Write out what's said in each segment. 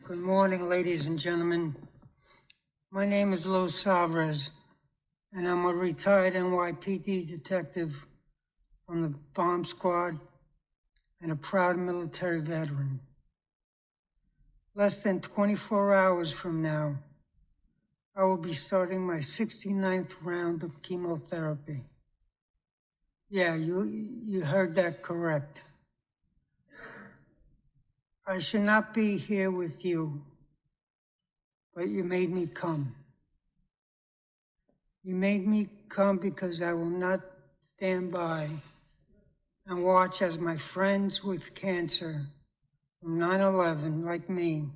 Good morning, ladies and gentlemen. My name is Los Savres, and I'm a retired NYPD detective from the bomb squad and a proud military veteran. Less than 24 hours from now, I will be starting my 69th round of chemotherapy. Yeah, you heard that correct. I should not be here with you, but you made me come. You made me come because I will not stand by and watch as my friends with cancer from 9/11, like me,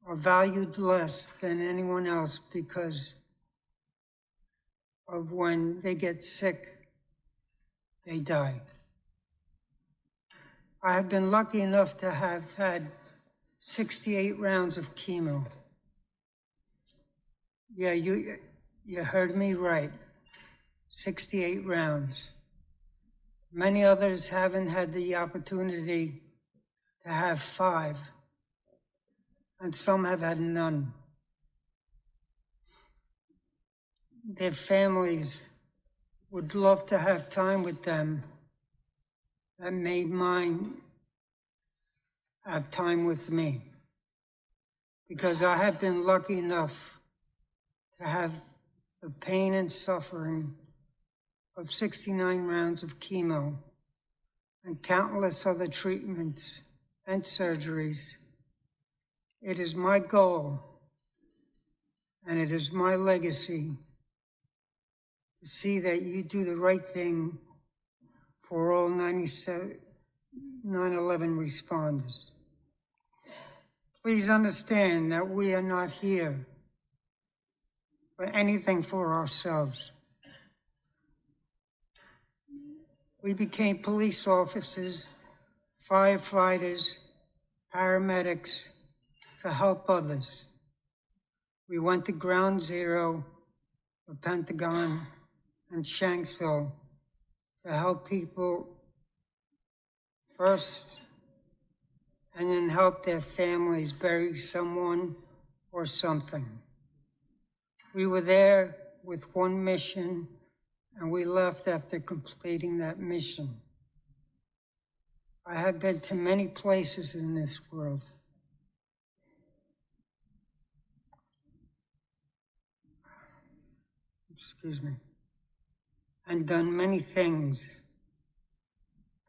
are valued less than anyone else because of when they get sick, they die. I have been lucky enough to have had 68 rounds of chemo. Yeah, you heard me right, 68 rounds. Many others haven't had the opportunity to have 5, and some have had none. Their families would love to have time with them that made mine have time with me, because I have been lucky enough to have the pain and suffering of 69 rounds of chemo and countless other treatments and surgeries. It is my goal, and it is my legacy, to see that you do the right thing for all 9/11 responders. Please understand that we are not here for anything for ourselves. We became police officers, firefighters, paramedics to help others. We went to Ground Zero, the Pentagon, and Shanksville to help people first, and then help their families bury someone or something. We were there with one mission, and we left after completing that mission. I have been to many places in this world. Excuse me. And done many things.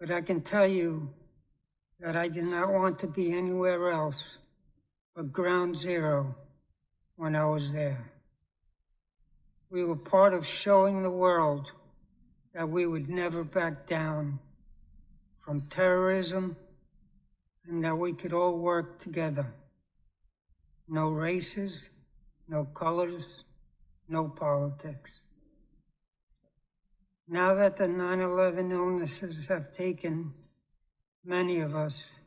But I can tell you that I did not want to be anywhere else but Ground Zero when I was there. We were part of showing the world that we would never back down from terrorism, and that we could all work together. No races, no colors, no politics. Now that the 9/11 illnesses have taken many of us,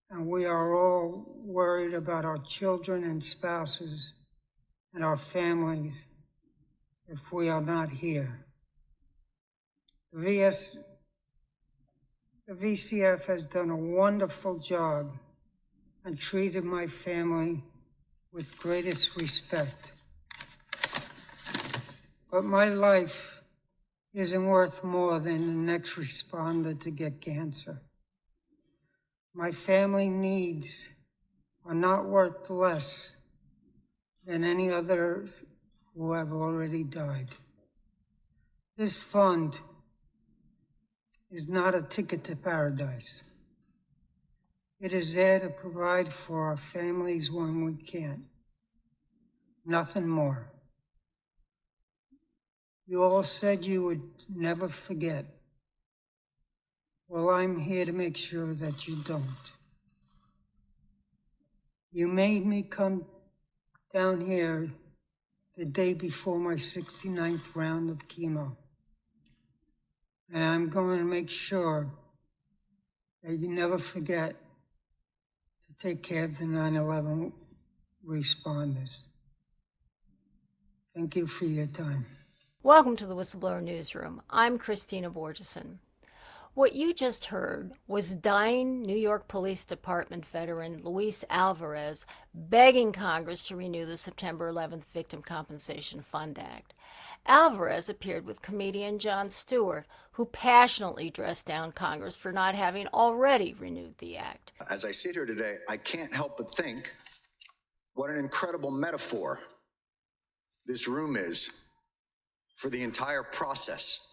and we are all worried about our children and spouses and our families if we are not here. The VCF has done a wonderful job and treated my family with greatest respect. But my life isn't worth more than the next responder to get cancer. My family needs are not worth less than any others who have already died. This fund is not a ticket to paradise. It is there to provide for our families when we can't. Nothing more. You all said you would never forget. Well, I'm here to make sure that you don't. You made me come down here the day before my 69th round of chemo. And I'm going to make sure that you never forget to take care of the 9/11 responders. Thank you for your time. Welcome to the Whistleblower Newsroom. I'm Kristina Borjesson. What you just heard was dying New York Police Department veteran Luis Alvarez begging Congress to renew the September 11th Victim Compensation Fund Act. Alvarez appeared with comedian Jon Stewart, who passionately dressed down Congress for not having already renewed the act. As I sit here today, I can't help but think what an incredible metaphor this room is for the entire process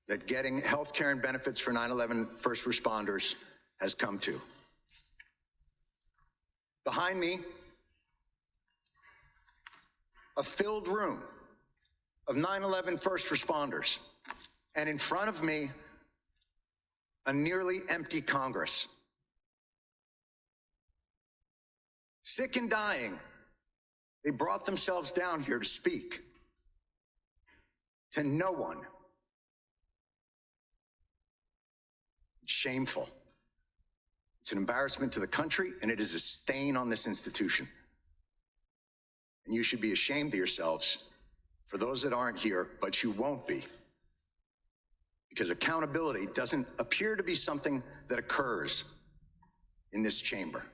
that getting health care and benefits for 9/11 first responders has come to. Behind me, a filled room of 9/11 first responders, and in front of me, a nearly empty Congress. Sick and dying, they brought themselves down here to speak to no one. It's shameful. It's an embarrassment to the country, and it is a stain on this institution. And you should be ashamed of yourselves for those that aren't here, but you won't be. Because accountability doesn't appear to be something that occurs in this chamber.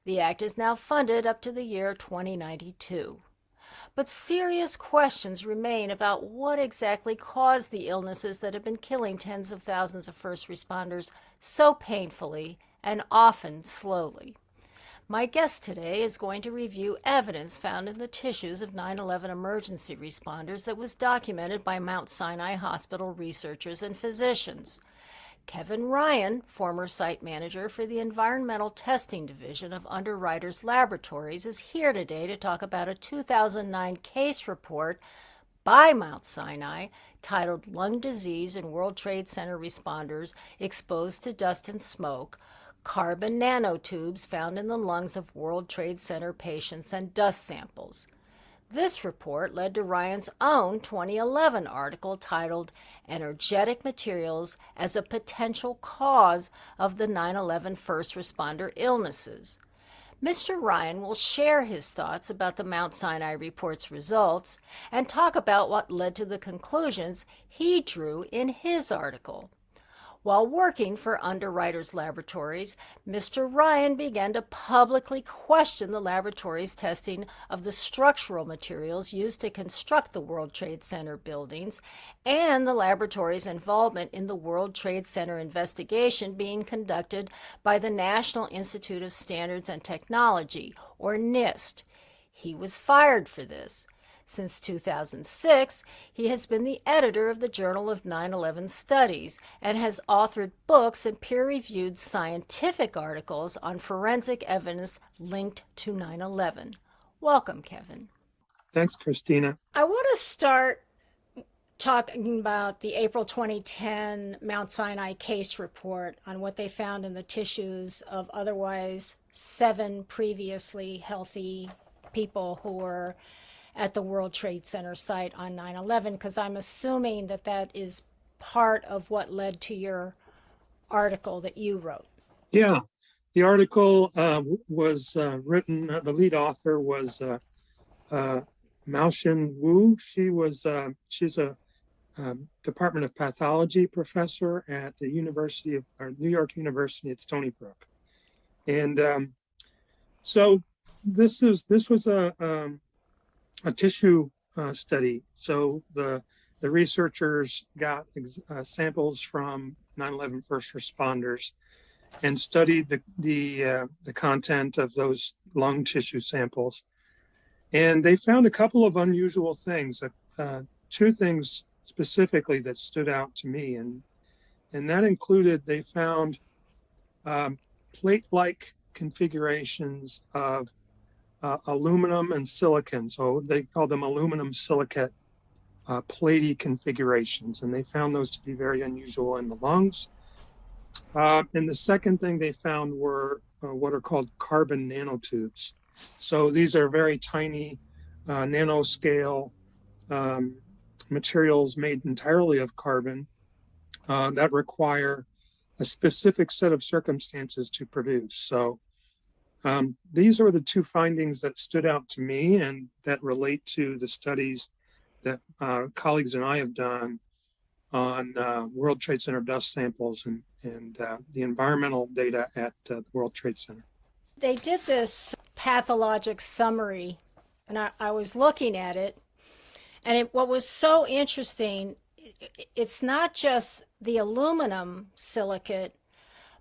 The act is now funded up to the year 2092. But serious questions remain about what exactly caused the illnesses that have been killing tens of thousands of first responders so painfully and often slowly. My guest today is going to review evidence found in the tissues of 9/11 emergency responders that was documented by Mount Sinai Hospital researchers and physicians. Kevin Ryan, former site manager for the Environmental Testing Division of Underwriters Laboratories, is here today to talk about a 2009 case report by Mount Sinai titled Lung Disease in World Trade Center Responders Exposed to Dust and Smoke, Carbon Nanotubes Found in the Lungs of World Trade Center Patients and Dust Samples. This report led to Ryan's own 2011 article titled Energetic Materials as a Potential Cause of the 9/11 First Responder Illnesses. Mr. Ryan will share his thoughts about the Mount Sinai report's results and talk about what led to the conclusions he drew in his article. While working for Underwriters Laboratories, Mr. Ryan began to publicly question the laboratory's testing of the structural materials used to construct the World Trade Center buildings and the laboratory's involvement in the World Trade Center investigation being conducted by the National Institute of Standards and Technology, or NIST. He was fired for this. Since 2006, he has been the editor of the Journal of 9/11 Studies and has authored books and peer-reviewed scientific articles on forensic evidence linked to 9/11. Welcome, Kevin. Thanks, Kristina. I want to start talking about the April 2010 Mount Sinai case report on what they found in the tissues of otherwise 7 previously healthy people who were at the World Trade Center site on 9/11, because I'm assuming that that is part of what led to your article that you wrote. Yeah, the article was written, the lead author was Maoshin Wu. She's a Department of Pathology professor at the New York University at Stony Brook. And so this was a tissue study. So the researchers got samples from 9/11 first responders and studied the content of those lung tissue samples. And they found a couple of unusual things, 2 things specifically that stood out to me. And that included, they found plate-like configurations of aluminum and silicon. So they call them aluminum silicate platey configurations. And they found those to be very unusual in the lungs. And the second thing they found were what are called carbon nanotubes. So these are very tiny nanoscale materials made entirely of carbon that require a specific set of circumstances to produce. So these are the 2 findings that stood out to me and that relate to the studies that colleagues and I have done on World Trade Center dust samples and the environmental data at the World Trade Center. They did this pathologic summary, and I was looking at it, and what was so interesting, it's not just the aluminum silicate,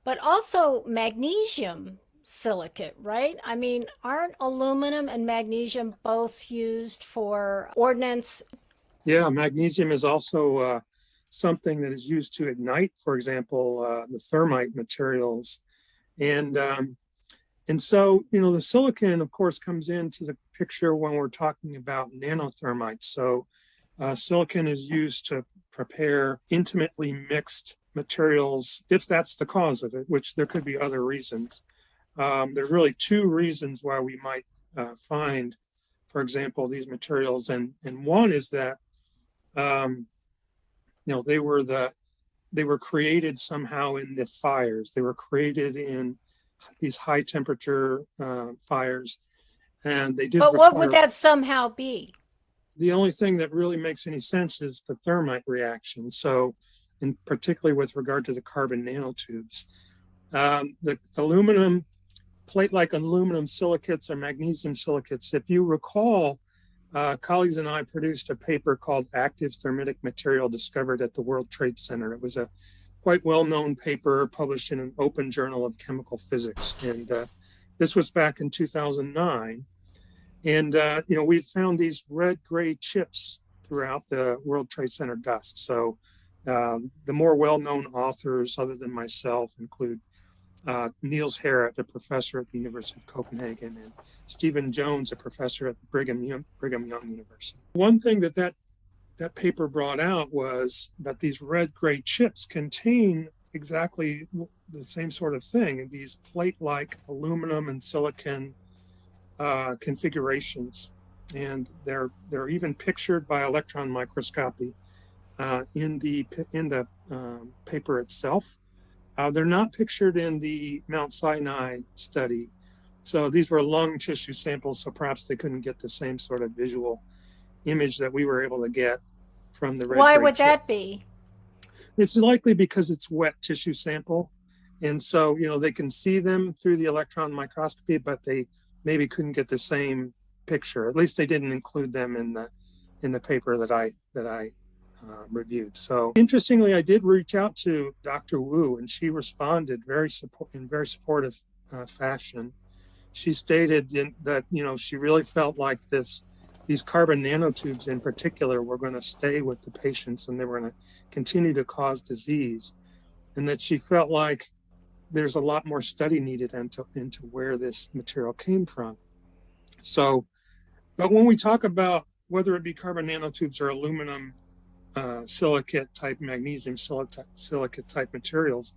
but also magnesium silicate, right? I mean, aren't aluminum and magnesium both used for ordnance? Yeah, magnesium is also something that is used to ignite, for example, the thermite materials. And so, the silicon, of course, comes into the picture when we're talking about nanothermites. So silicon is used to prepare intimately mixed materials, if that's the cause of it, which there could be other reasons. There's really two reasons why we might find, for example, these materials. And one is that, they were created somehow in the fires. They were created in these high temperature fires, and they did. But what would that somehow be? The only thing that really makes any sense is the thermite reaction. So, and particularly with regard to the carbon nanotubes, the aluminum plate-like aluminum silicates or magnesium silicates. If you recall, colleagues and I produced a paper called "Active Thermitic Material Discovered at the World Trade Center." It was a quite well-known paper published in an open journal of chemical physics. And this was back in 2009. And, we found these red-gray chips throughout the World Trade Center dust. So the more well-known authors, other than myself, include Niels Harrit, a professor at the University of Copenhagen, and Stephen Jones, a professor at the Brigham Young University. One thing that paper brought out was that these red-gray chips contain exactly the same sort of thing, these plate-like aluminum and silicon configurations. And they're even pictured by electron microscopy in the paper itself. They're not pictured in the Mount Sinai study. So these were lung tissue samples, so perhaps they couldn't get the same sort of visual image that we were able to get from the red. Why would that be? It's likely because it's wet tissue sample. And so, they can see them through the electron microscopy, but they maybe couldn't get the same picture. At least they didn't include them in the paper that I reviewed. So interestingly, I did reach out to Dr. Wu, and she responded in very supportive fashion. She stated that, she really felt like these carbon nanotubes in particular were going to stay with the patients and they were going to continue to cause disease, and that she felt like there's a lot more study needed into where this material came from. So, but when we talk about whether it be carbon nanotubes or aluminum silicate type, magnesium silicate type materials,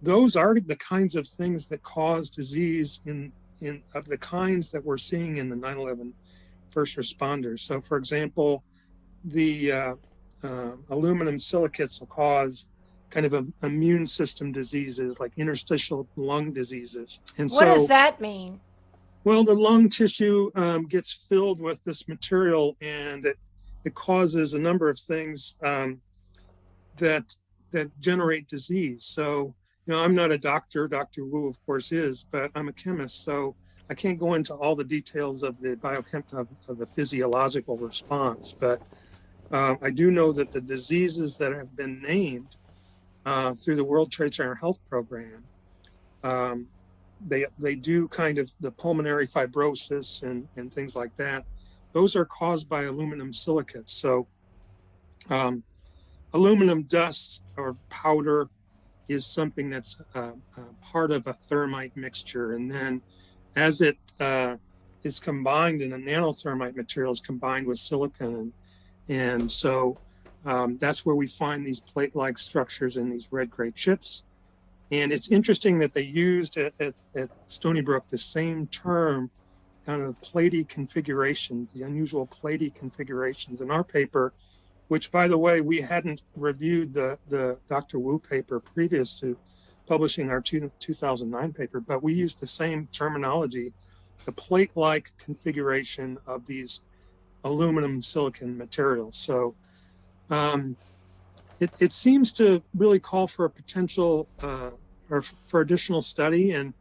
those are the kinds of things that cause disease of the kinds that we're seeing in the 9/11 first responders. So, for example, the aluminum silicates will cause kind of immune system diseases like interstitial lung diseases. And what does that mean? Well, the lung tissue gets filled with this material, and it causes a number of things that generate disease. So, I'm not a doctor. Dr. Wu, of course, is, but I'm a chemist. So I can't go into all the details of the of the physiological response. But I do know that the diseases that have been named through the World Trade Center Health Program, they do kind of the pulmonary fibrosis and things like that. Those are caused by aluminum silicates. So aluminum dust or powder is something that's part of a thermite mixture. And then as it is combined in a nanothermite material, is combined with silicon. And so that's where we find these plate-like structures in these red-gray chips. And it's interesting that they used at Stony Brook the same term, kind of platy configurations, the unusual platy configurations in our paper, which, by the way, we hadn't reviewed the Dr. Wu paper previous to publishing our 2009 paper, but we used the same terminology, the plate-like configuration of these aluminum silicon materials. So it seems to really call for a potential or for additional study. And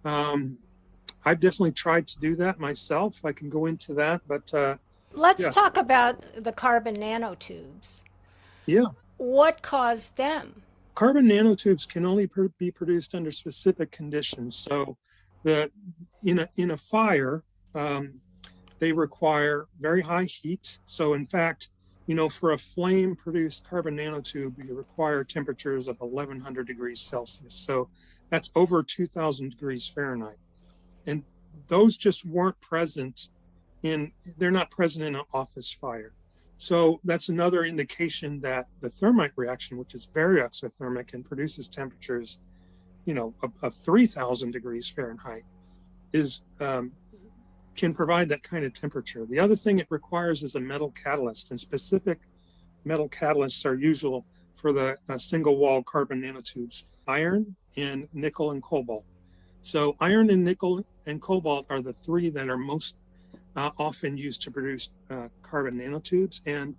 I've definitely tried to do that myself. I can go into that, but Let's yeah, talk about the carbon nanotubes. yeah. What caused them? Carbon nanotubes can only be produced under specific conditions. So, in a fire, they require very high heat. So, in fact, for a flame-produced carbon nanotube, you require temperatures of 1100 degrees Celsius. So, that's over 2000 degrees Fahrenheit. And those just weren't present they're not present in an office fire. So that's another indication that the thermite reaction, which is very exothermic and produces temperatures, of 3000 degrees Fahrenheit, can provide that kind of temperature. The other thing it requires is a metal catalyst, and specific metal catalysts are usual for the single wall carbon nanotubes: iron and nickel and cobalt. So iron and nickel and cobalt are the three that are most often used to produce carbon nanotubes. And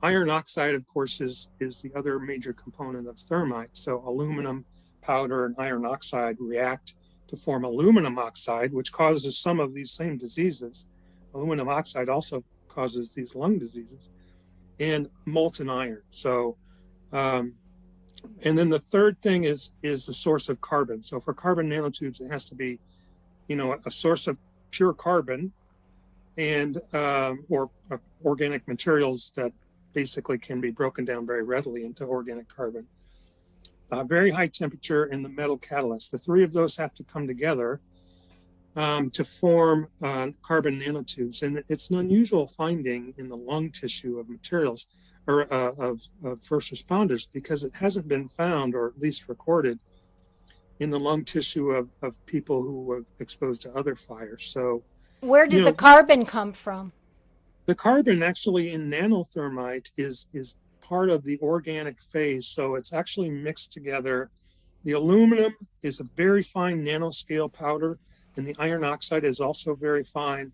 iron oxide, of course, is the other major component of thermite. So aluminum powder and iron oxide react to form aluminum oxide, which causes some of these same diseases. Aluminum oxide also causes these lung diseases, and molten iron. So, and then the third thing is the source of carbon. So for carbon nanotubes, it has to be, a source of pure carbon, and or organic materials that basically can be broken down very readily into organic carbon. Very high temperature in the metal catalyst. The three of those have to come together to form carbon nanotubes. And it's an unusual finding in the lung tissue of materials or of first responders, because it hasn't been found, or at least recorded, in the lung tissue of people who were exposed to other fires. So Where did the carbon come from? the carbon actually in nanothermite is part of the organic phase. So it's actually mixed together. The aluminum is a very fine nanoscale powder, and the iron oxide is also very fine.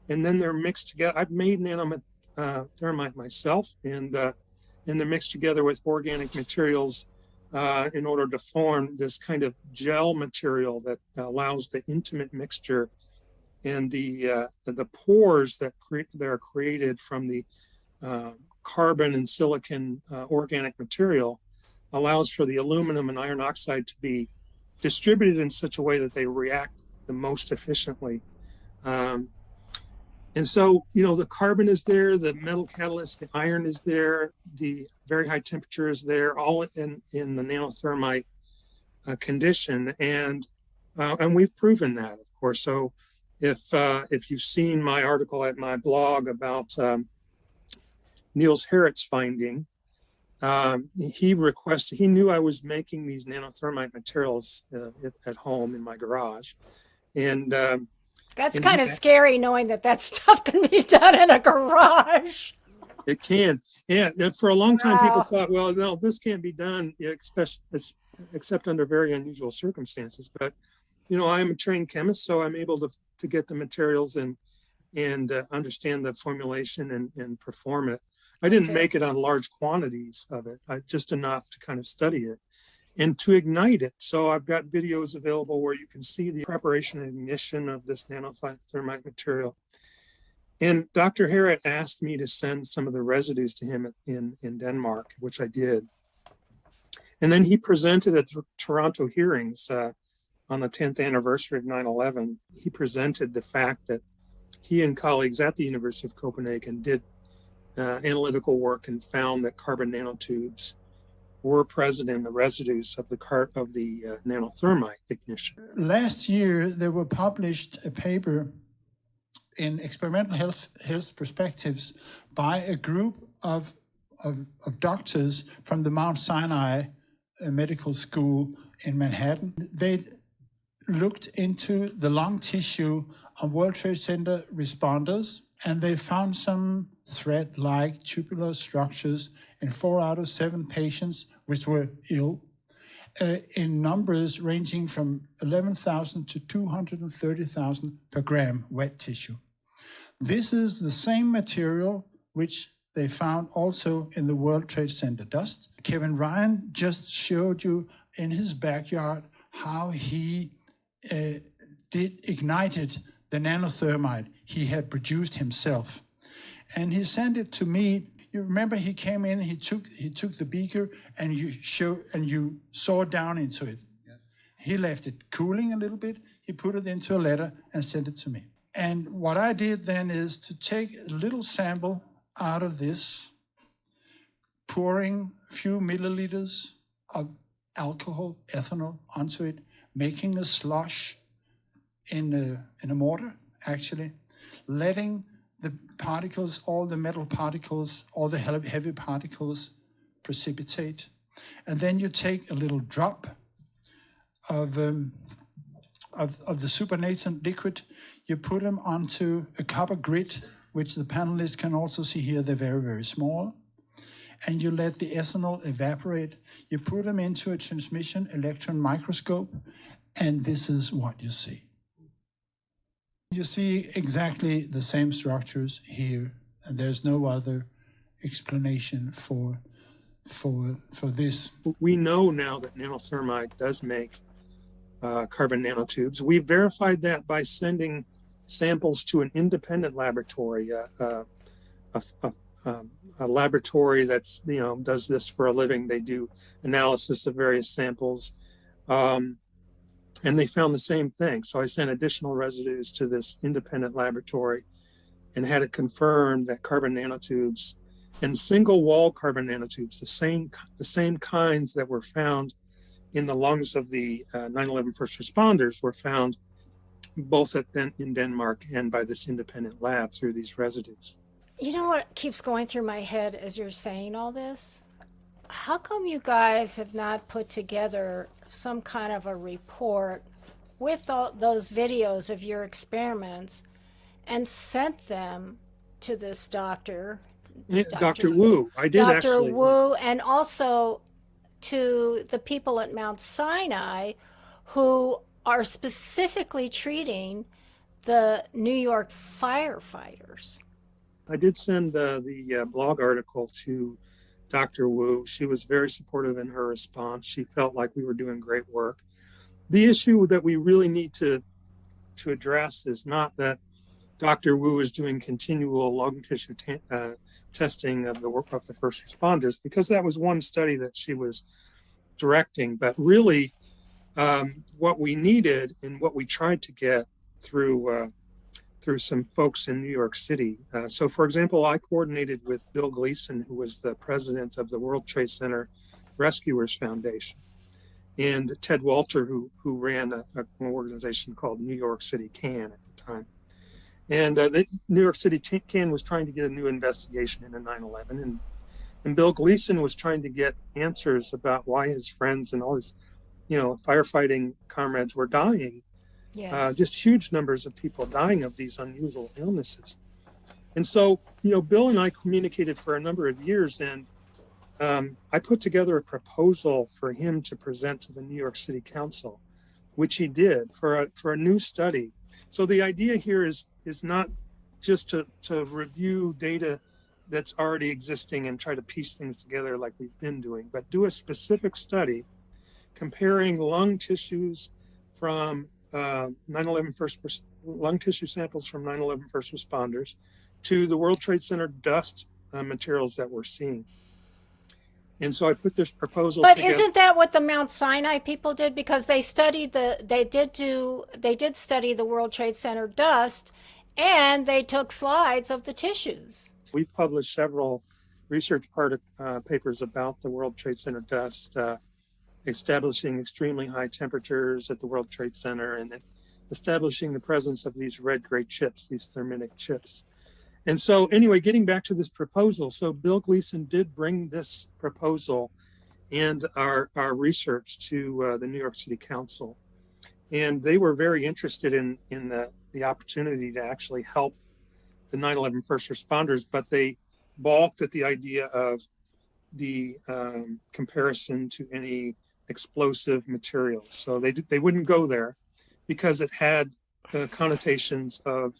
And then they're mixed together. I've made nanothermite myself, and they're mixed together with organic materials in order to form this kind of gel material that allows the intimate mixture. And the pores that are created from the carbon and silicon organic material allows for the aluminum and iron oxide to be distributed in such a way that they react the most efficiently. And so, the carbon is there, the metal catalyst, the iron is there, the very high temperature is there, all in the nanothermite condition. And we've proven that, of course. So if you've seen my article at my blog about Niels Harrit's finding, he knew I was making these nanothermite materials at home in my garage. And that's kind of scary, knowing that stuff can be done in a garage. It can. Yeah. For a long time, people thought, well, no, this can't be done, except under very unusual circumstances. But, I'm a trained chemist, so I'm able to get the materials and understand the formulation and perform it. I didn't make it on large quantities of it, just enough to kind of study it and to ignite it. So I've got videos available where you can see the preparation and ignition of this nanothermite material. And Dr. Harrit asked me to send some of the residues to him in Denmark, which I did. And then he presented at the Toronto hearings on the 10th anniversary of 9/11. He presented the fact that he and colleagues at the University of Copenhagen did analytical work and found that carbon nanotubes were present in the residues of the nanothermite ignition. Last year, there were published a paper in Experimental Health Perspectives by a group of doctors from the Mount Sinai Medical School in Manhattan. They looked into the lung tissue of World Trade Center responders, and they found some thread-like tubular structures in 4 out of 7 patients which were ill, in numbers ranging from 11,000 to 230,000 per gram wet tissue. This is the same material which they found also in the World Trade Center dust. Kevin Ryan just showed you in his backyard how he ignited the nanothermite he had produced himself. And he sent it to me. You remember he came in, he took the beaker and you saw down into it. Yes. He left it cooling a little bit. He put it into a letter and sent it to me. And what I did then is to take a little sample out of this, pouring a few milliliters of alcohol, ethanol, onto it, making a slush in a mortar, actually, letting the particles, all the metal particles, all the heavy particles precipitate. And then you take a little drop of the supernatant liquid, you put them onto a copper grid, which the panelists can also see here, they're very, very small. And you let the ethanol evaporate. You put them into a transmission electron microscope, and this is what you see. You see exactly the same structures here, and there's no other explanation for this. We know now that nanothermite does make carbon nanotubes. We verified that by sending samples to an independent laboratory, a laboratory that's does this for a living. They do analysis of various samples, and they found the same thing. So I sent additional residues to this independent laboratory and had it confirmed that carbon nanotubes and single wall carbon nanotubes, the same kinds that were found in the lungs of the 9/11 first responders, were found both in Denmark and by this independent lab through these residues. You know what keeps going through my head as you're saying all this? How come you guys have not put together some kind of a report with all those videos of your experiments and sent them to this doctor? Dr. Wu. I did Dr. actually. Dr. Wu, and also to the people at Mount Sinai who are specifically treating the New York firefighters. I did send the blog article to Dr. Wu. She was very supportive in her response. She felt like we were doing great work. The issue that we really need to address is not that Dr. Wu is doing continual lung tissue testing of the work of the first responders, because that was one study that she was directing. But really, what we needed and what we tried to get through some folks in New York City. So, for example, I coordinated with Bill Gleason, who was the president of the World Trade Center Rescuers Foundation, and Ted Walter, who ran an organization called New York City CAN at the time. And the New York City CAN was trying to get a new investigation into 9/11, and Bill Gleason was trying to get answers about why his friends and all his, firefighting comrades were dying. Yes. Just huge numbers of people dying of these unusual illnesses. And so, Bill and I communicated for a number of years, and I put together a proposal for him to present to the New York City Council, which he did for a new study. So the idea here is not just to review data that's already existing and try to piece things together like we've been doing, but do a specific study comparing lung tissues from 9/11 lung tissue samples from 9/11 first responders to the World Trade Center dust materials that we're seeing. And so I put this proposal But together. Isn't that what the Mount Sinai people did? Because they studied they did study the World Trade Center dust, and they took slides of the tissues. We've published several research papers about the World Trade Center dust, establishing extremely high temperatures at the World Trade Center, and establishing the presence of these red-gray chips, these thermitic chips. And so anyway, getting back to this proposal, so Bill Gleason did bring this proposal and our research to the New York City Council. And they were very interested in the opportunity to actually help the 9/11 first responders, but they balked at the idea of the comparison to any explosive materials. So they wouldn't go there because it had connotations of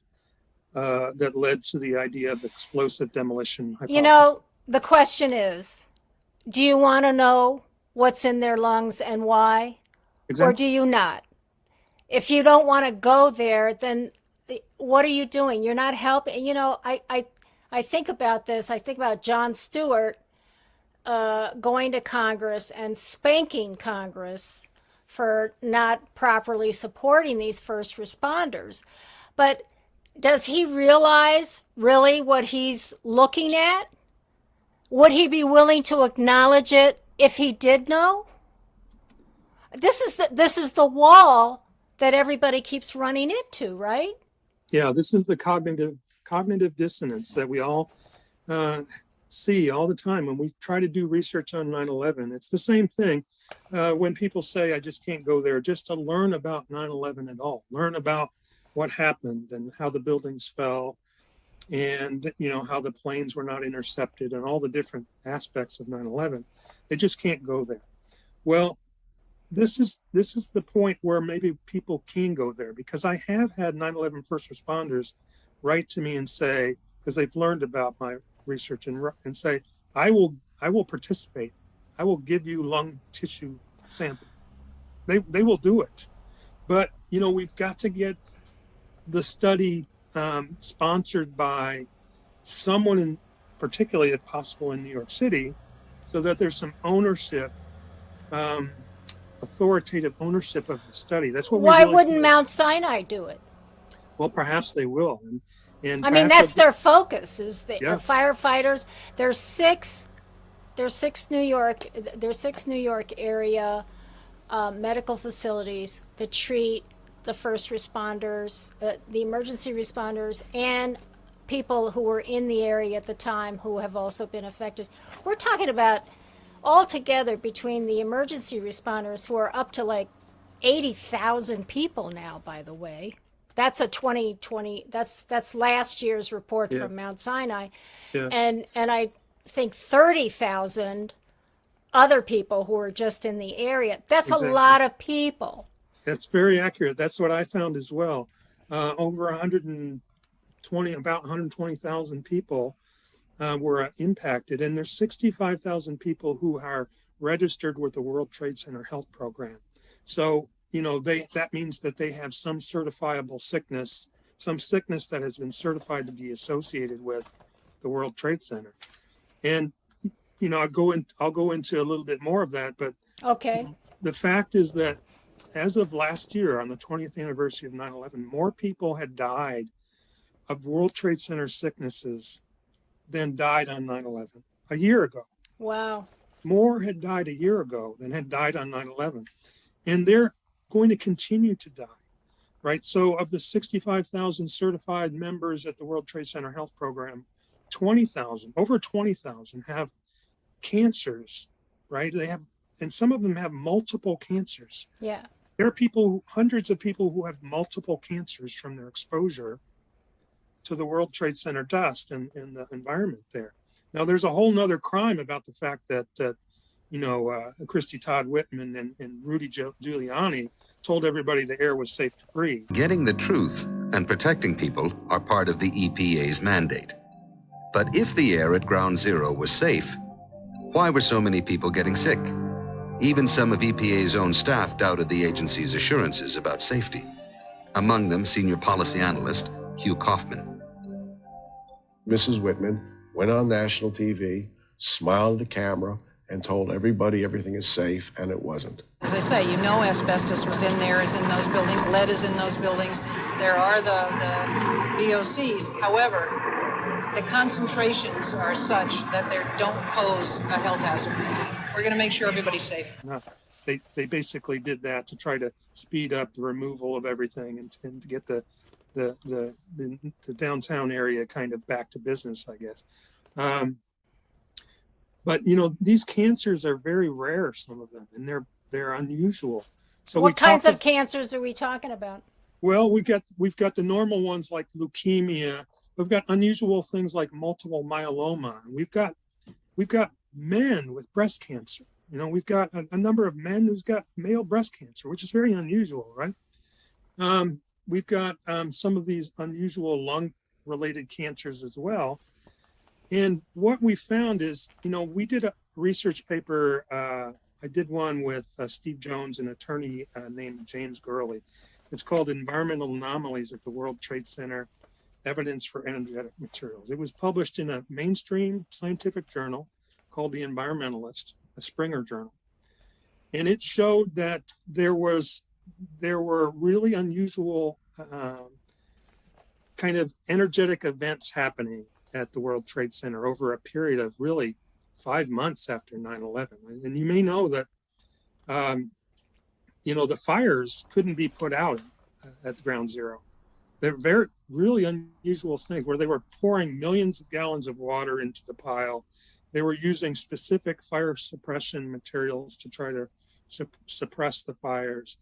that led to the idea of explosive demolition hypothesis. You know, the question is, do you want to know what's in their lungs and why? Exactly. Or do you not? If you don't want to go there, then what are you doing? You're not helping. You know, I think about this. I think about Jon Stewart going to Congress and spanking Congress for not properly supporting these first responders. But does he realize really what he's looking at? Would he be willing to acknowledge it if he did know? This is the wall that everybody keeps running into, right? Yeah, this is the cognitive dissonance that we all see all the time when we try to do research on 9/11. It's the same thing when people say, I just can't go there just to learn about 9/11 at all, learn about what happened and how the buildings fell and, you know, how the planes were not intercepted and all the different aspects of 9/11. They just can't go there. Well, this is the point where maybe people can go there, because I have had 9/11 first responders write to me and say, because they've learned about my research and say, I will participate. I will give you lung tissue sample. They will do it. But, you know, we've got to get the study sponsored by someone in, particularly if possible in New York City, so that there's some ownership, authoritative ownership of the study. That's what. Why wouldn't Mount Sinai do it? Well, perhaps they will. And I mean, that's their focus. Is the firefighters? There's six New York area medical facilities that treat the first responders, the emergency responders, and people who were in the area at the time who have also been affected. We're talking about altogether between the emergency responders, who are up to like 80,000 people now, by the way. That's a 2020, that's last year's report from Mount Sinai. Yeah. And I think 30,000 other people who are just in the area. That's exactly. A lot of people. That's very accurate. That's what I found as well. Over about 120,000 people were impacted, and there's 65,000 people who are registered with the World Trade Center Health Program. So, you know, that means that they have some certifiable sickness, some sickness that has been certified to be associated with the World Trade Center. And, you know, I'll go into a little bit more of that, but okay. The fact is that as of last year, on the 20th anniversary of 9/11, more people had died of World Trade Center sicknesses than died on 9/11 a year ago. Wow. More had died a year ago than had died on 9/11. And they're going to continue to die, right? So of the 65,000 certified members at the World Trade Center Health Program, over 20,000 have cancers, right? And some of them have multiple cancers. Yeah. There are hundreds of people who have multiple cancers from their exposure to the World Trade Center dust and the environment there. Now, there's a whole nother crime about the fact that, Christy Todd Whitman and Rudy Giuliani told everybody the air was safe to breathe. Getting the truth and protecting people are part of the EPA's mandate. But if the air at Ground Zero was safe, why were so many people getting sick? Even some of EPA's own staff doubted the agency's assurances about safety. Among them, senior policy analyst Hugh Kaufman. Mrs. Whitman went on national TV, smiled at the camera, and told everybody everything is safe, and it wasn't. As I say, you know asbestos was in there, is in those buildings, lead is in those buildings. There are the VOCs. However, the concentrations are such that they don't pose a health hazard. We're going to make sure everybody's safe. They basically did that to try to speed up the removal of everything and to get the downtown area kind of back to business, I guess. But you know, these cancers are very rare, some of them, and they're unusual. So what kinds of cancers are we talking about? Well, we've got the normal ones like leukemia. We've got unusual things like multiple myeloma. We've got men with breast cancer. You know, we've got a number of men who's got male breast cancer, which is very unusual, right? We've got some of these unusual lung related cancers as well. And what we found is, we did a research paper. I did one with Steve Jones, an attorney named James Gurley. It's called Environmental Anomalies at the World Trade Center, Evidence for Energetic Materials. It was published in a mainstream scientific journal called The Environmentalist, a Springer journal. And it showed that there were really unusual kind of energetic events happening at the World Trade Center over a period of really 5 months after 9/11. And you may know that, the fires couldn't be put out at Ground Zero. They're very, really unusual things where they were pouring millions of gallons of water into the pile. They were using specific fire suppression materials to try to suppress the fires.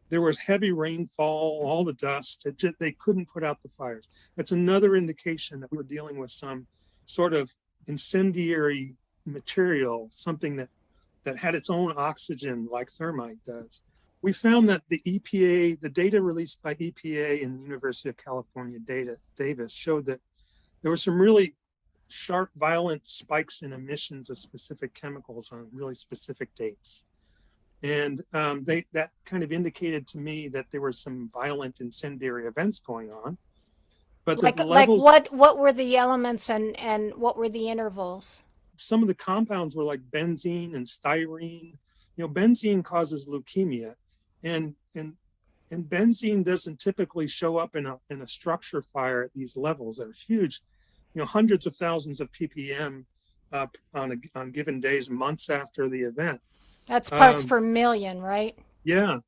There was heavy rainfall, all the dust. They couldn't put out the fires. That's another indication that we were dealing with some sort of incendiary material, something that had its own oxygen like thermite does. We found that the EPA, the data released by EPA and the University of California Davis showed that there were some really sharp, violent spikes in emissions of specific chemicals on really specific dates. And that kind of indicated to me that there were some violent incendiary events going on. But what were the elements and what were the intervals? Some of the compounds were like benzene and styrene. Benzene causes leukemia, and benzene doesn't typically show up in a structure fire at these levels. They're huge, hundreds of thousands of ppm on given days, months after the event. That's parts per million, right? Yeah.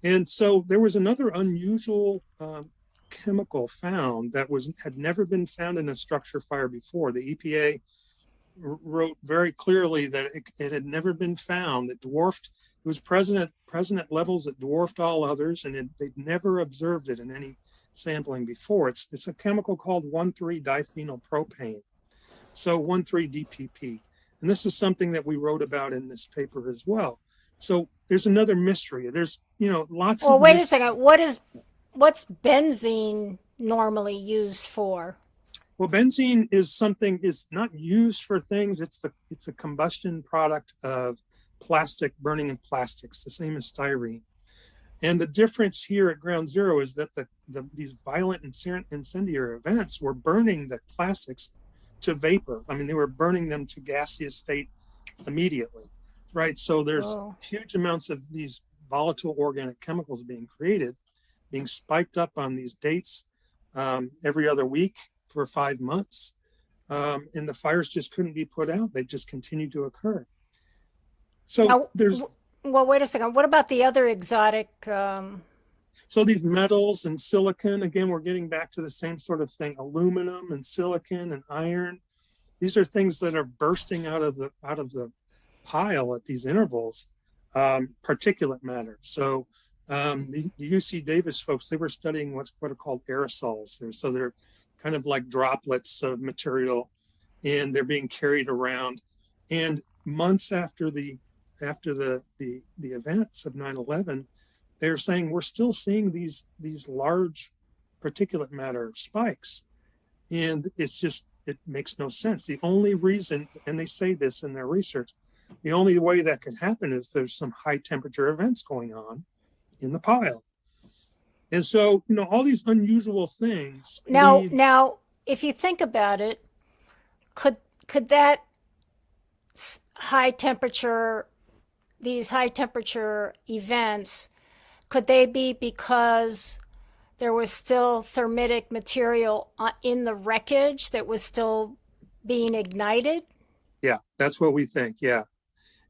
And so there was another unusual chemical found that had never been found in a structure fire before. The EPA wrote very clearly that it had never been found, that dwarfed, it was present at levels that dwarfed all others, and they'd never observed it in any sampling before. It's a chemical called 1,3-diphenylpropane, so 1,3-DPP. And this is something that we wrote about in this paper as well. So there's another mystery. There's, lots of... Well, wait a second. What's benzene normally used for? Well, benzene is not used for things. It's a combustion product of plastic, burning of plastics, the same as styrene. And the difference here at Ground Zero is that these violent incendiary events were burning the plastics to vapor. I mean, they were burning them to gaseous state immediately, right? So there's huge amounts of these volatile organic chemicals being created, being spiked up on these dates every other week for 5 months. And the fires just couldn't be put out. They just continued to occur. So now, well, wait a second. What about the other exotic? So these metals and silicon, again, we're getting back to the same sort of thing. Aluminum and silicon and iron. These are things that are bursting out of the pile at these intervals. Particulate matter. So the UC Davis folks, they were studying what are called aerosols. So they're kind of like droplets of material, and they're being carried around. And months after the events of 9/11, they're saying we're still seeing these large particulate matter spikes, and it makes no sense. The only reason, and they say this in their research, the only way that could happen is there's some high temperature events going on in the pile. And so, all these unusual things. Now, if you think about it, could that these high temperature events, could they be because there was still thermitic material in the wreckage that was still being ignited? Yeah, that's what we think. Yeah.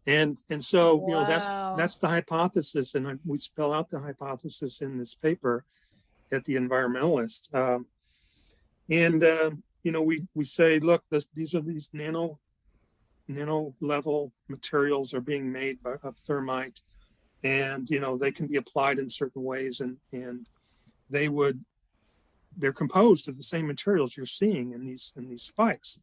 And so, Wow. that's the hypothesis. And we spell out the hypothesis in this paper at the Environmentalist. We say, look, these nano level materials are being made of thermite, and they can be applied in certain ways, and they're composed of the same materials you're seeing in these spikes,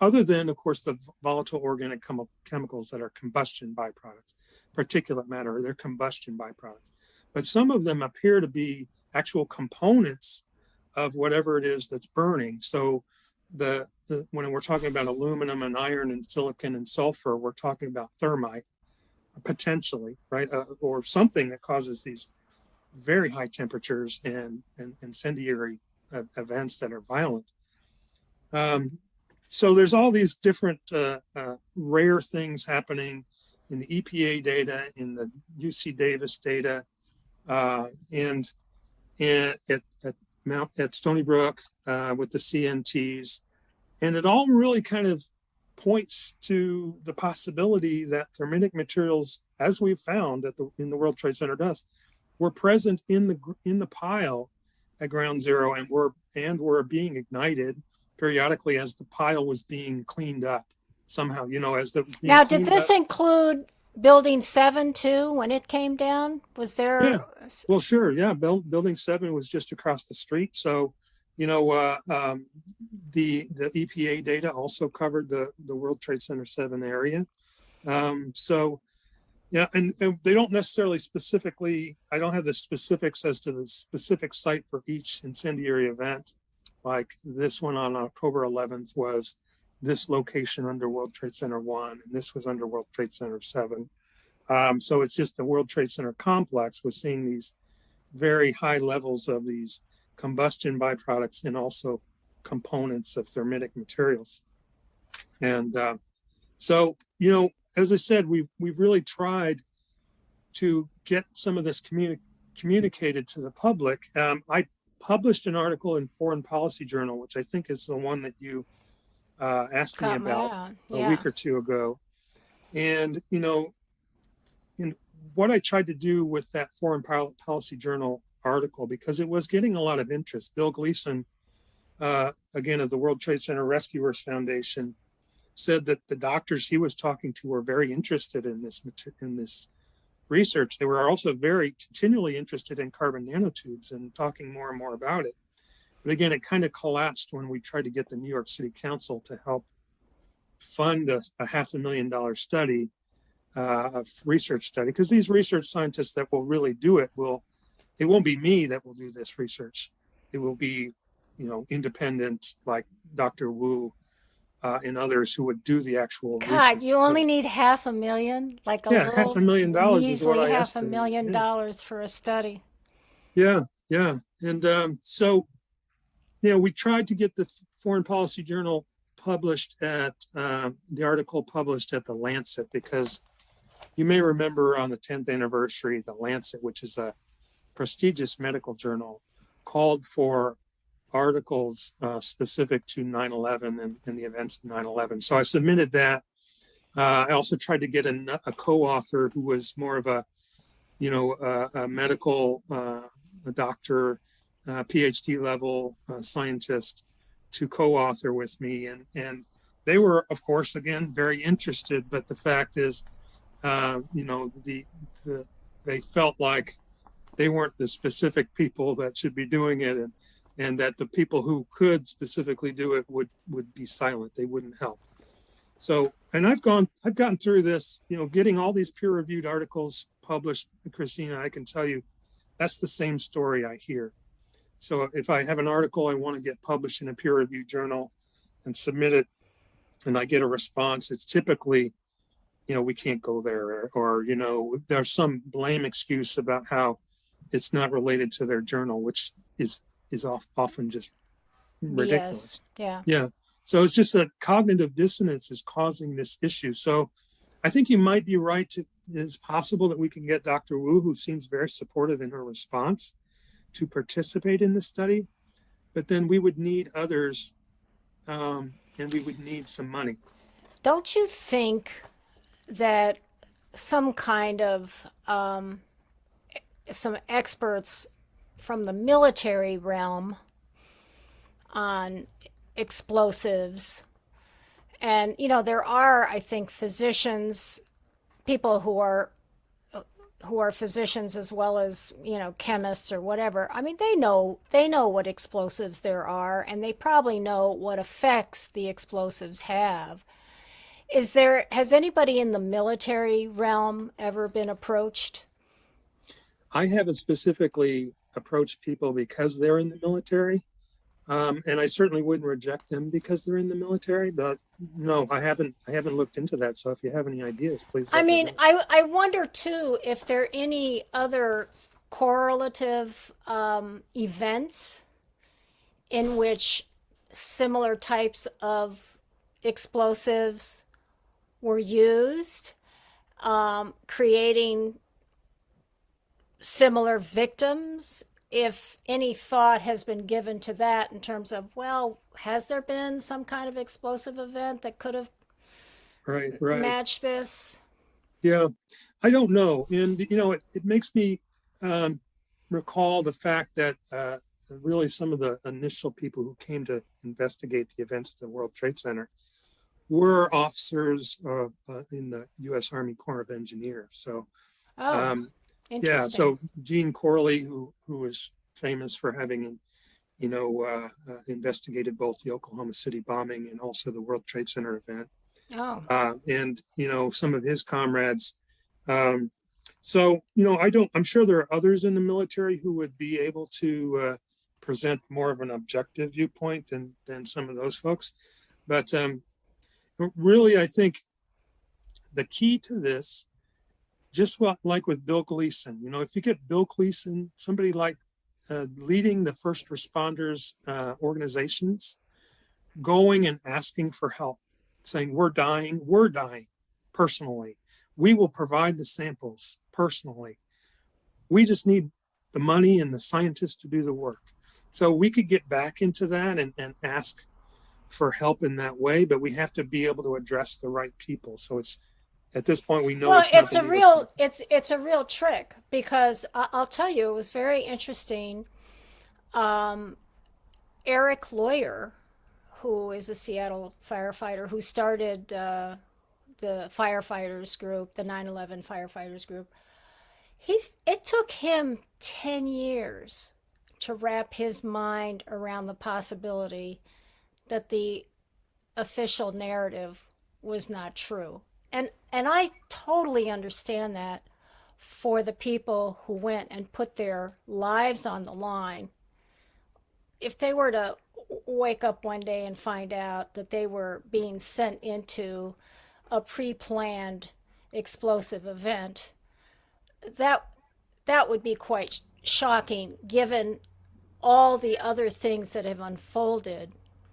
other than, of course, the volatile organic chemicals that are combustion byproducts. Particulate matter, they're combustion byproducts, but some of them appear to be actual components of whatever it is that's burning. So when we're talking about aluminum and iron and silicon and sulfur, we're talking about thermite, potentially, right? Or something that causes these very high temperatures and incendiary events that are violent. So there's all these different rare things happening in the EPA data, in the UC Davis data, and at Stony Brook with the CNTs. And it all really kind of points to the possibility that thermitic materials, as we've found in the World Trade Center dust, were present in the pile at ground zero and were being ignited periodically as the pile was being cleaned up somehow, as the Now, did this include Building 7 too when it came down? Was there? Yeah. Well, sure. Yeah. Building 7 was just across the street. So, the EPA data also covered the World Trade Center 7 area. So, yeah, and they don't necessarily specifically, I don't have the specifics as to the specific site for each incendiary event. Like this one on October 11th was this location under World Trade Center 1, and this was under World Trade Center 7. So it's just the World Trade Center complex was seeing these very high levels of these combustion byproducts and also components of thermitic materials. And so, as I said, we've really tried to get some of this communicated to the public. I published an article in Foreign Policy Journal, which I think is the one that you asked me about a week or two ago. And, what I tried to do with that Foreign Policy Journal article, because it was getting a lot of interest. Bill Gleason, again, of the World Trade Center Rescuers Foundation, said that the doctors he was talking to were very interested in this research. They were also very continually interested in carbon nanotubes and talking more and more about it. But again, it kind of collapsed when we tried to get the New York City Council to help fund a $500,000 study, a research study, because these research scientists that will really do it it won't be me that will do this research. It will be, independent, like Dr. Wu and others who would do the actual God, research. you only need $500,000, like a little $500,000 is what I measly estimated. $500,000 for a study. Yeah. And so, we tried to get the Foreign Policy Journal published at the article published at the Lancet, because you may remember on the 10th anniversary, the Lancet, which is a prestigious medical journal, called for articles specific to 9/11 and the events of 9/11. So I submitted that. I also tried to get a co-author who was more of a medical a doctor, PhD level scientist to co-author with me. And they were, of course, again, very interested. But the fact is, they felt like they weren't the specific people that should be doing it, and that the people who could specifically do it would be silent. They wouldn't help. So, and I've gotten through this, getting all these peer-reviewed articles published, Kristina. I can tell you, that's the same story I hear. So if I have an article I want to get published in a peer-reviewed journal and submit it, and I get a response, it's typically, we can't go there, or there's some blame excuse about how it's not related to their journal, which is often just ridiculous. Yes. Yeah. So it's just that cognitive dissonance is causing this issue. So I think you might be right. It's possible that we can get Dr. Wu, who seems very supportive in her response, to participate in the study, but then we would need others, and we would need some money. Don't you think that some kind of some experts from the military realm on explosives, and there are, I think, physicians, people who are physicians as well as chemists or whatever. I mean, they know what explosives there are, and they probably know what effects the explosives have. Has anybody in the military realm ever been approached? I haven't specifically approached people because they're in the military. And I certainly wouldn't reject them because they're in the military. But no, I haven't looked into that. So if you have any ideas, please. I Let me mean, know. I wonder too if there are any other correlative events in which similar types of explosives were used, creating similar victims. If any thought has been given to that in terms of, well, has there been some kind of explosive event that could have Right. matched this? Yeah, I don't know. And, it makes me recall the fact that really some of the initial people who came to investigate the events at the World Trade Center were officers in the U.S. Army Corps of Engineers. So, Oh, yeah, interesting. so Gene Corley, who was famous for having, investigated both the Oklahoma City bombing and also the World Trade Center event. Oh, And some of his comrades. So I'm sure there are others in the military who would be able to present more of an objective viewpoint than some of those folks. But really, I think the key to this, just like with Bill Gleason, if you get Bill Gleason, somebody like leading the first responders organizations, going and asking for help, saying, we're dying personally. We will provide the samples personally. We just need the money and the scientists to do the work. So we could get back into that and ask for help in that way, but we have to be able to address the right people. So it's, at this point, we know well, it's not it's a real trick, because I'll tell you, it was very interesting. Eric Lawyer, who is a Seattle firefighter, who started the firefighters group, the 9/11 firefighters group. It took him 10 years to wrap his mind around the possibility that the official narrative was not true. And I totally understand that for the people who went and put their lives on the line. If they were to wake up one day and find out that they were being sent into a pre-planned explosive event, that would be quite shocking, given all the other things that have unfolded,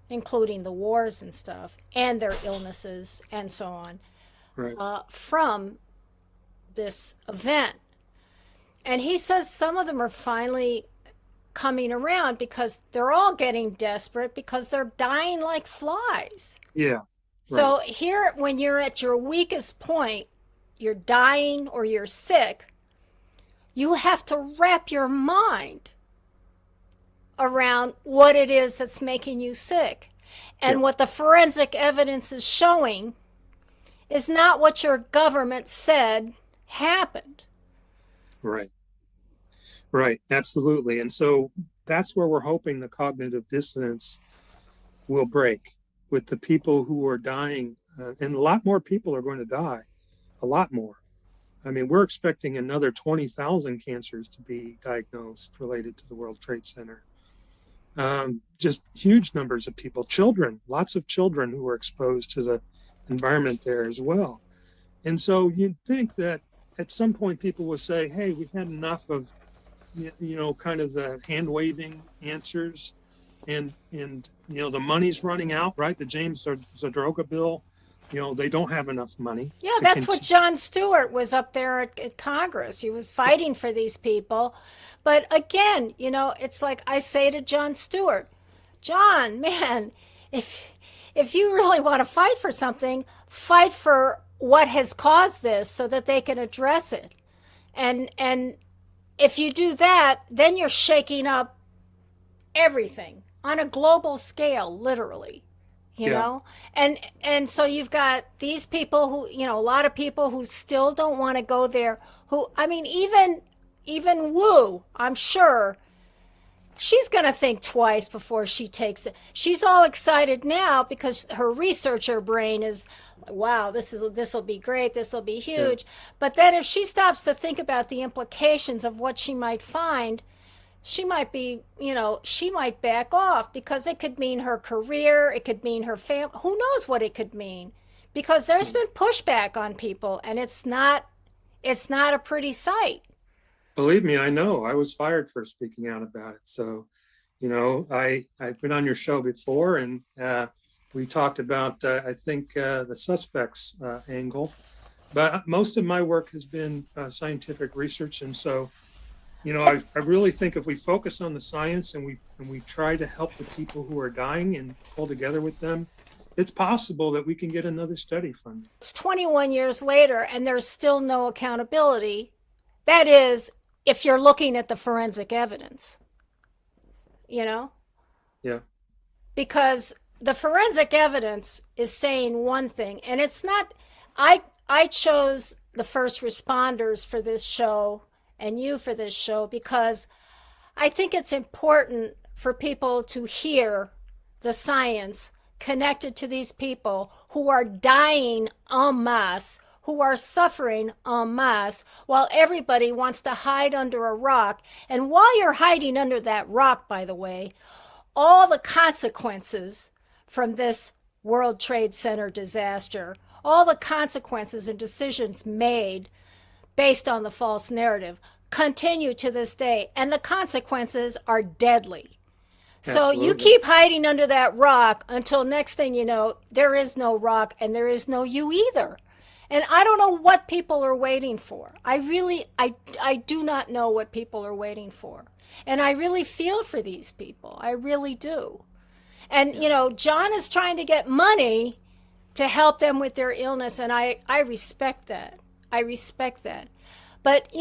including the wars and stuff, and their illnesses and so on, right. From this event. And he says some of them are finally coming around because they're all getting desperate because they're dying like flies. Yeah. Right. So here, when you're at your weakest point, you're dying or you're sick, you have to wrap your mind around what it is that's making you sick. And what the forensic evidence is showing is not what your government said happened. Right. Right. Absolutely. And so that's where we're hoping the cognitive dissonance will break with the people who are dying. And a lot more people are going to die. A lot more. I mean, we're expecting another 20,000 cancers to be diagnosed related to the World Trade Center. Just huge numbers of people, children, lots of children who were exposed to the environment there as well. And so you'd think that at some point people will say, hey, we've had enough of, kind of the hand waving answers, and the money's running out, right? The James Zadroga bill, they don't have enough money. Yeah, that's what Jon Stewart was up there at Congress. He was fighting for these people. But again, it's like I say to Jon Stewart, John, man, if you really want to fight for something, fight for what has caused this so that they can address it. And if you do that, then you're shaking up everything on a global scale, literally. You know, and so you've got these people who, a lot of people who still don't want to go there, who, I mean, even Wu, I'm sure she's going to think twice before she takes it. She's all excited now because her researcher brain is, wow, this will be great, this will be huge. But then if she stops to think about the implications of what she might find, she might be, she might back off because it could mean her career, it could mean her family. Who knows what it could mean? Because there's been pushback on people, and it's not a pretty sight. Believe me, I know. I was fired for speaking out about it. So, I've been on your show before, and we talked about, I think, the suspects angle. But most of my work has been scientific research, and so, I really think if we focus on the science and we try to help the people who are dying and pull together with them, it's possible that we can get another study funded. It's 21 years later, and there's still no accountability. That is, if you're looking at the forensic evidence, Yeah. Because the forensic evidence is saying one thing, and it's not. I chose the first responders for this show and you for this show because I think it's important for people to hear the science connected to these people who are dying en masse, who are suffering en masse, while everybody wants to hide under a rock. And while you're hiding under that rock, by the way, all the consequences from this World Trade Center disaster, all the consequences and decisions made based on the false narrative continue to this day, and the consequences are deadly. So you keep hiding under that rock until next thing you know, there is no rock and there is no you either. And I don't know what people are waiting for. I do not know what people are waiting for. And I really feel for these people. I really do. And, John is trying to get money to help them with their illness. And I respect that. I respect that. But,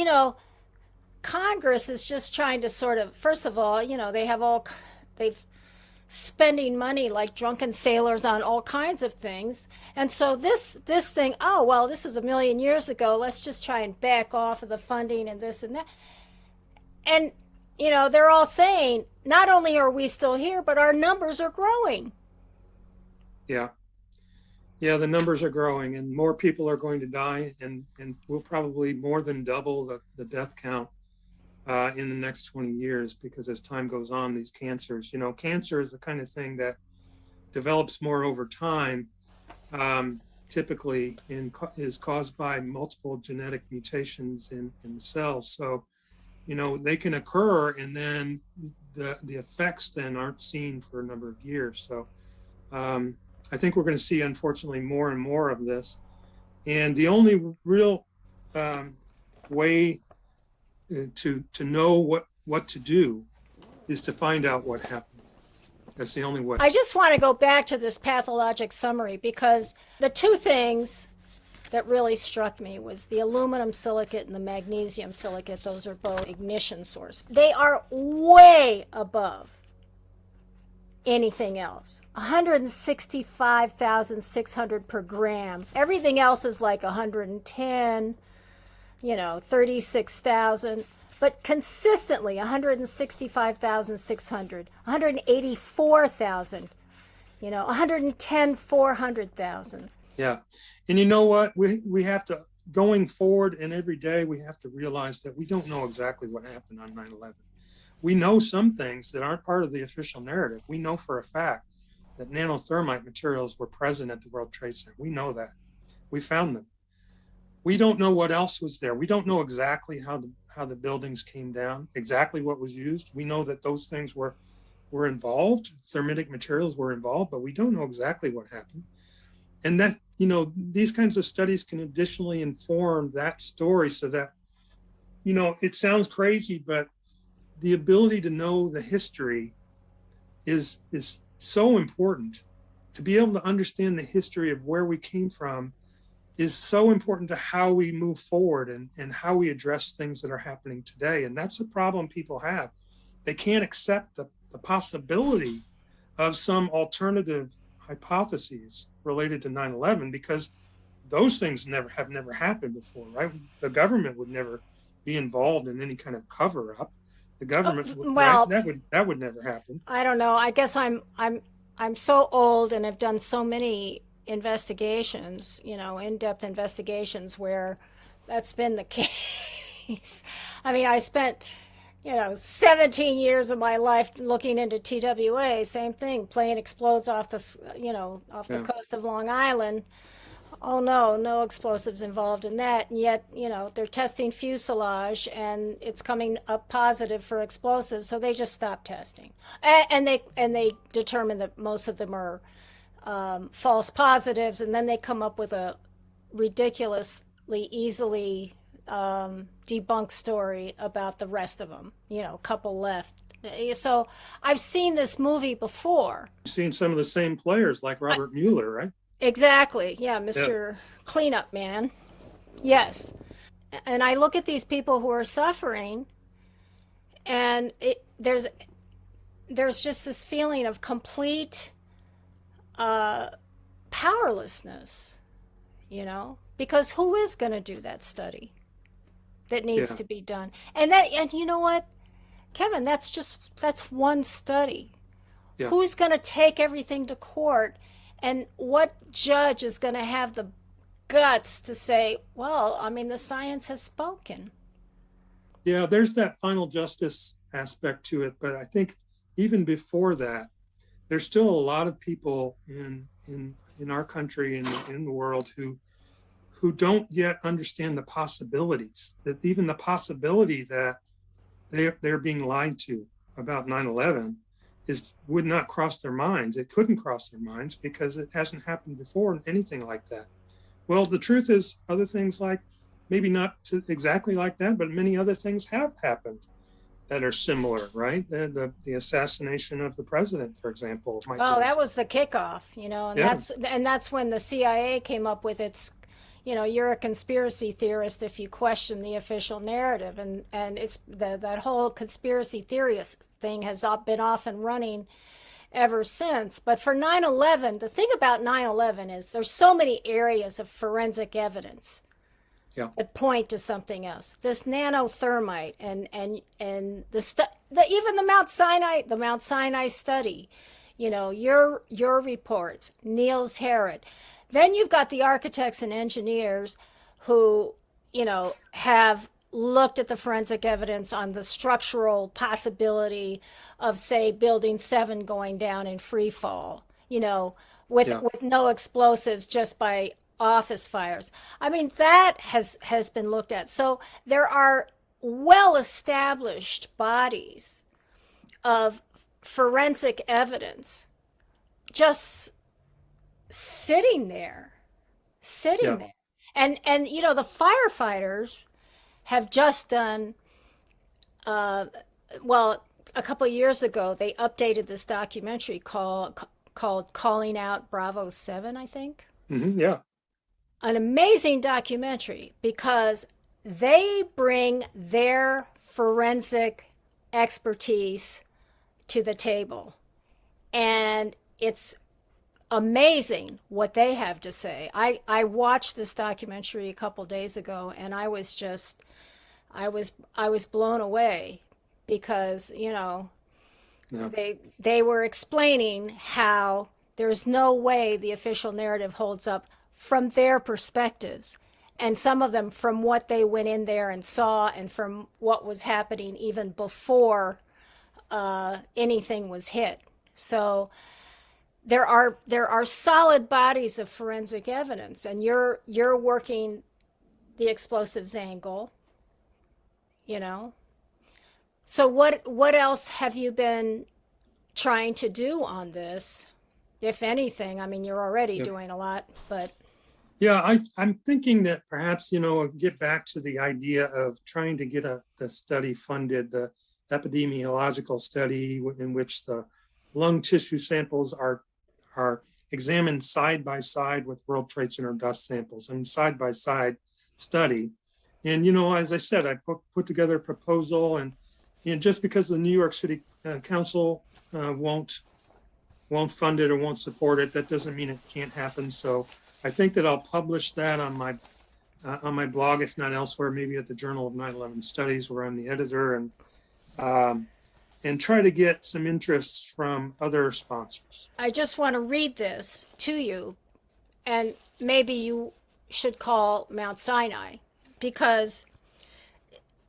Congress is just trying to sort of, first of all, they've spending money like drunken sailors on all kinds of things. And so this thing, this is a million years ago, let's just try and back off of the funding and this and that. And, they're all saying, not only are we still here, but our numbers are growing. Yeah. Yeah, the numbers are growing and more people are going to die, and we'll probably more than double the death count in the next 20 years, because as time goes on, these cancers, cancer is the kind of thing that develops more over time, typically is caused by multiple genetic mutations in the cells. So, they can occur and then the effects then aren't seen for a number of years. So I think we're going to see, unfortunately, more and more of this. And the only real way to know what to do is to find out what happened. That's the only way. I just want to go back to this pathologic summary, because the two things that really struck me was the aluminum silicate and the magnesium silicate. Those are both ignition sources. They are way above anything else. 165,600 per gram. Everything else is like 110, 36,000, but consistently 165,600, 184,000, 110, 400,000. Yeah. And you know what? We have to, going forward and every day, we have to realize that we don't know exactly what happened on 9/11. We know some things that aren't part of the official narrative. We know for a fact that nanothermite materials were present at the World Trade Center. We know that. We found them. We don't know what else was there. We don't know exactly how the buildings came down, exactly what was used. We know that those things were involved. Thermitic materials were involved, but we don't know exactly what happened. And that, these kinds of studies can additionally inform that story so that, it sounds crazy, but the ability to know the history is so important. To be able to understand the history of where we came from is so important to how we move forward and how we address things that are happening today. And that's a problem people have. They can't accept the possibility of some alternative hypotheses related to 9/11 because those things have never happened before, right? The government would never be involved in any kind of cover up. The government that would never happen. I don't know. I guess I'm so old and have done so many investigations, in-depth investigations where that's been the case. I mean, I spent 17 years of my life looking into TWA, same thing. Plane explodes off the coast of Long Island. Oh no, no explosives involved in that. And yet, they're testing fuselage and it's coming up positive for explosives, so they just stop testing. And they determine that most of them are false positives, and then they come up with a ridiculously easily debunked story about the rest of them. A couple left. So I've seen this movie before. You've seen some of the same players like Robert Mueller, right? Exactly. Yeah, Mr. Cleanup Man. Yes. And I look at these people who are suffering, and there's just this feeling of complete powerlessness, because who is going to do that study that needs to be done? And you know what, Kevin, that's one study. Yeah. Who's going to take everything to court? And what judge is going to have the guts to say, well, the science has spoken? Yeah, there's that final justice aspect to it. But I think even before that, there's still a lot of people in our country and in the world who don't yet understand the possibilities, that even the possibility that they're being lied to about 9/11 would not cross their minds. It couldn't cross their minds because it hasn't happened before, anything like that. Well, the truth is, other things like, maybe not exactly like that, but many other things have happened that are similar, right? The assassination of the president, for example. That was the kickoff, and that's when the CIA came up with its, you're a conspiracy theorist if you question the official narrative, and it's that whole conspiracy theorist thing has been off and running ever since. But for 9/11, the thing about 9/11 is there's so many areas of forensic evidence that point to something else. This nanothermite and even the Mount Sinai study, your reports, Niels Harrod. Then you've got the architects and engineers who, have looked at the forensic evidence on the structural possibility of, say, Building 7 going down in free fall, with no explosives, just by office fires. That has been looked at. So there are well-established bodies of forensic evidence just sitting there. And the firefighters have just done, a couple of years ago, they updated this documentary called Calling Out Bravo 7, I think. Mm-hmm, yeah. An amazing documentary because they bring their forensic expertise to the table. And it's amazing what they have to say. I watched this documentary a couple days ago, and I was blown away because, they were explaining how there's no way the official narrative holds up from their perspectives, and some of them from what they went in there and saw, and from what was happening even before anything was hit. So there are solid bodies of forensic evidence, and you're working the explosives angle, So what else have you been trying to do on this, if anything? You're already doing a lot, but. Yeah, I'm thinking that perhaps, get back to the idea of trying to get the study funded, the epidemiological study in which the lung tissue samples are examined side by side with World Trade Center dust samples, and side by side study. And, as I said, I put together a proposal, and just because the New York City Council won't fund it or won't support it, that doesn't mean it can't happen. So I think that I'll publish that on my blog, if not elsewhere, maybe at the Journal of 9/11 Studies, where I'm the editor, and try to get some interest from other sponsors. I just want to read this to you, and maybe you should call Mount Sinai, because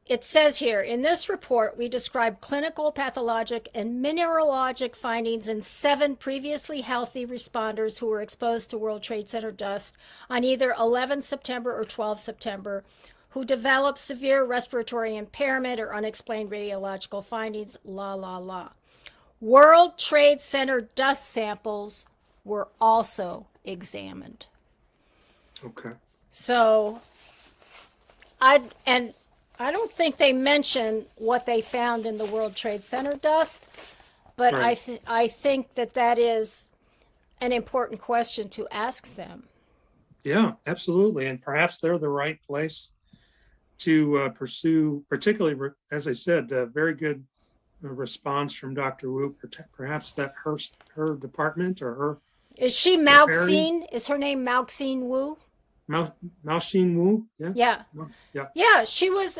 it says here, in this report, we describe clinical, pathologic, and mineralogic findings in 7 previously healthy responders who were exposed to World Trade Center dust on either 11 September or 12 September, who developed severe respiratory impairment or unexplained radiological findings, World Trade Center dust samples were also examined. Okay. So, I don't think they mention what they found in the World Trade Center dust, but Right. I think that is an important question to ask them. Yeah, absolutely. And perhaps they're the right place to pursue, particularly, as I said, very good response from Dr. Wu. Perhaps that her department or her Is she area. Mauxine? Is her name Mauxine Wu? Mao-Xin Wu. Yeah. Yeah. Yeah. Yeah, she was,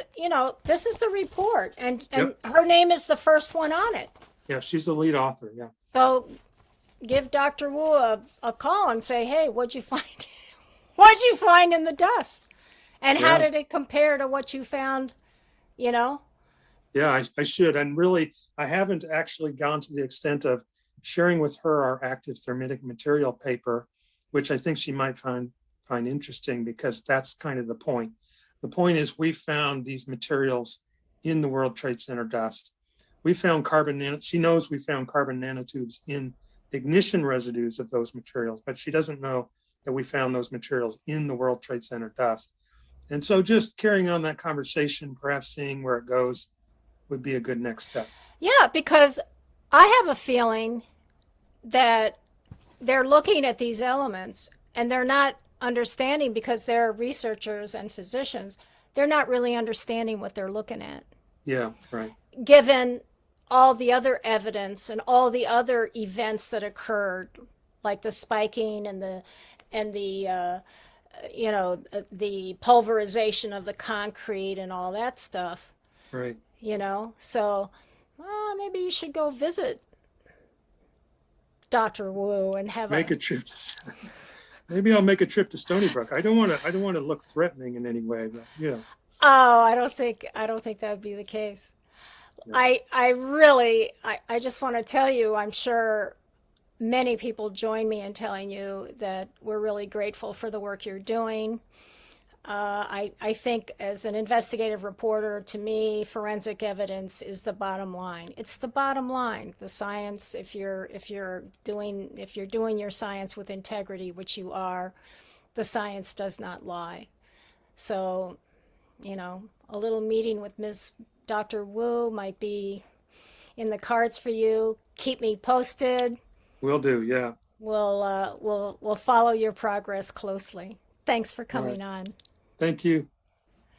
this is the report, and Yep. her name is the first one on it. Yeah. She's the lead author. Yeah. So give Dr. Wu a call and say, hey, what'd you find? What'd you find in the dust? And how Yeah. did it compare to what you found, Yeah, I should. And really, I haven't actually gone to the extent of sharing with her our active thermitic material paper, which I think she might find interesting, because that's kind of the point. The point is, we found these materials in the World Trade Center dust. We found she knows we found carbon nanotubes in ignition residues of those materials, but she doesn't know that we found those materials in the World Trade Center dust. And so just carrying on that conversation, perhaps seeing where it goes, would be a good next step. Yeah, because I have a feeling that they're looking at these elements and they're not understanding, because they're researchers and physicians, they're not really understanding what they're looking at, Yeah, right. given all the other evidence and all the other events that occurred, like the spiking and the pulverization of the concrete and all that stuff. Right. So maybe you should go visit Dr. Wu and Make a trip maybe I'll make a trip to Stony Brook. I don't want to look threatening in any way, but yeah. Oh, I don't think that would be the case. Yeah. I just want to tell you, I'm sure many people join me in telling you that we're really grateful for the work you're doing. I think, as an investigative reporter, to me, forensic evidence is the bottom line. It's the bottom line. The science, if you're doing your science with integrity, which you are, the science does not lie. So, a little meeting with Ms. Dr. Wu might be in the cards for you. Keep me posted. Will do. Yeah. We'll follow your progress closely. Thanks for coming on. Thank you.